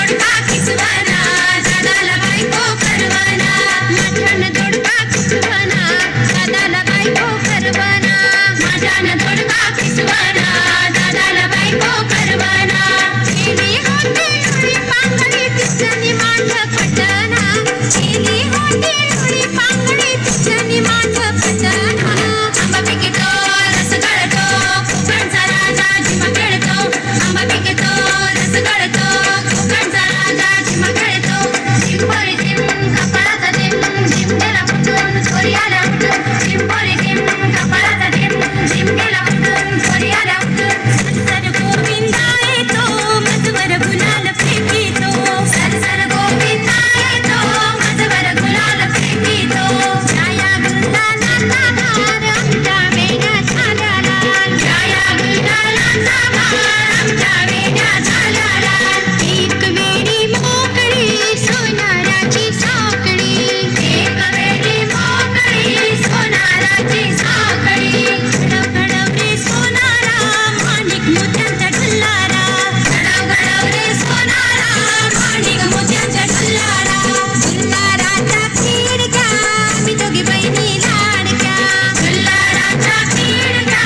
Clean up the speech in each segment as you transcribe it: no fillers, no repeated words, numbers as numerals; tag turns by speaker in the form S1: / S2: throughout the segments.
S1: दोडका किसवना दादाला बायको करवना माझ्यानं दोडका किसवना दादाला बायको करवना माझ्यानं दोडका किसवना दादाला बायको करवना केली होती डोळी पांगडी तिच्यानी माझं पटना केली होती डोळी पांगडी तिच्यानी माझं पटना आंबा पिकतो रस गळतो कोकणचा राजा झिमा खेळतो आंबा पिकतो रस गळतो कोकणचा राजा झिमा खेळतो झिंपोरी झिम कपाळाचा झिम झिम गेला फुटून चोरी आल्या उठून झिंपोरी झिम कपाळाचा झिम झिम गेला फुटून चोरी आल्या उठून सर गोविंदा येतो मजवर गुलाल फेकीतो सर गोविंदा येतो मजवर गुलाल फेकीतो छाया गुलालाचा भार आमच्या वेण्या झाल्या लाल छाया गुलालाचा भार आमच्या वेण्या झाल्या लाल एक वेळी मोकळी सोनाराची साखळी एक वेळी मोकळी सोनाराची साखळी घडव घडव रे सोनारा माणिक मोत्यांचा ढुल्लारा घडव घडव रे सोनारा माणिक मोत्यांचा ढुल्लारा ढुल्लाराच्या खिडक्या आम्ही दोघी बहिणी लाडक्या ढुल्लाराच्या खिडक्या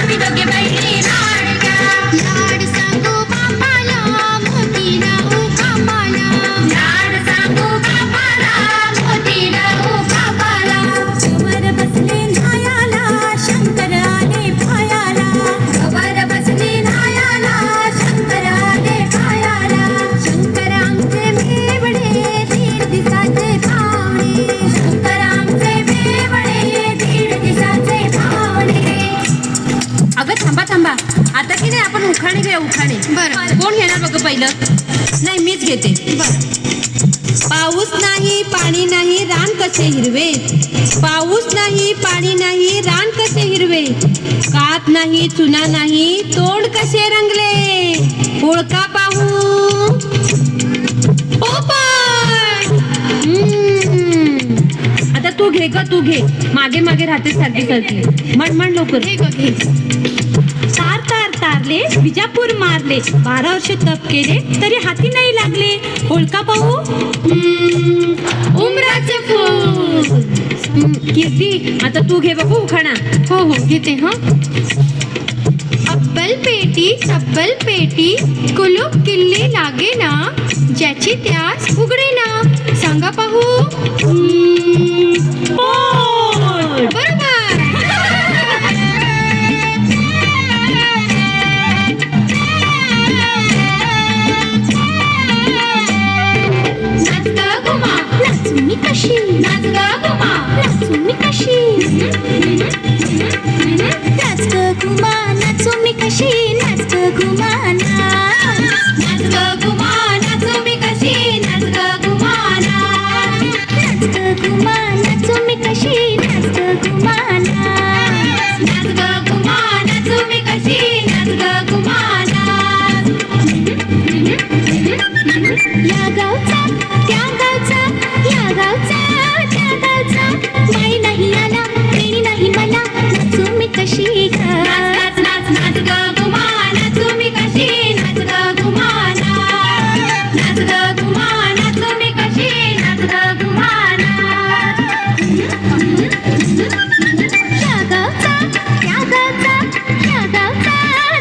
S1: आम्ही दोघी बहिणी लाडक्या लाड सांगू बापाला मोती लावू कापाला लाड सांगू बापाला मोती लावू कापाला कवर बसले नायाला शंकर आले पायाला कवर बसले नायाला शंकर आले पायाला शंकर आमचे मेवडे दीड दिसाचे पावणे शंकर आमचे मेवडे दीड दिसाचे पावणे
S2: अगं थांबा थांबा आता की नाही आपण उखाणे घेऊया उखाणे.
S1: बरं.
S2: कोण घेणार बघ पहिलं? नाही मीच घेते. पाऊस नाही पाणी नाही रान कसे हिरवे पाऊस नाही पाणी नाही रान कसे हिरवे कात नाही चुना नाही तोंड कसे रंगले ओळखा पाहू पोपट. आता तू घे ग तू घे मागे मागे राहते सारखी सारखी म्हण म्हण लवकर.
S1: हे ग घे
S3: तार तार तारले विजापूर मारले 12 वर्ष तप केले तरी हाती नाही लागले ओळखा पाहू
S2: उमराचे फूल. कीर्ती आता तू घे बघू उखाणा.
S1: हो हो घेते हा. अब्बल पेटी कुलूप किल्ली लागे ना ज्याची त्यास उघडे ना सांगा पाहू. बरोबर. नाच ग घुमा
S3: नाचू मी कशी
S1: नाच ग घुमा
S3: नाचू मी कशी नाच ग घुमा नाचू मी कशी नाच ग घुमा
S1: नाच ग घुमा नाचू मी कशी नाच ग घुमा
S3: नाच ग घुमा नाचू मी कशी नाच ग घुमा
S1: नाच ग घुमा नाचू मी कशी नाच ग घुमा
S3: या गावचा त्या गावचा या गावचा त्या गावचा बाई नाही आला प्रेणी नाही मला नाचू मी कशी ग
S1: नाच नाच नाच ग घुमा नाचू मी कशी नाच ग घुमा नाच ग घुमा नाचू मी कशी नाच ग घुमा
S3: या गावचा त्या गावचा या गावचा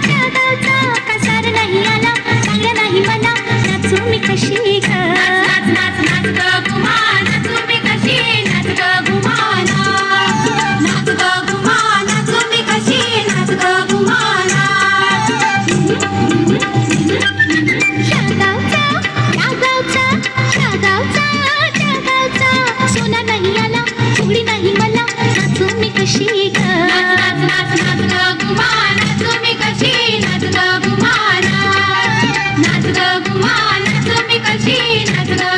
S3: त्या गावचा कसार नाही आला चांगला नाही मला नाचू मी कशी ग
S1: नाच नाच नाच ग घुमा नाचू मी कशी नाच ग घुमा नाच ग घुमा नाचू मी कशी नाच ग घुमा
S3: या गावचा त्या गावचा या गावचा त्या गावचा सोना नाही आला फुगडी नाही मला नाचू मी कशी ग
S1: नाच नाच नाच ग घुमा नाचू मी कशी नाच ग घुमा नाच ग घुमा नाचू मी कशी नाच ग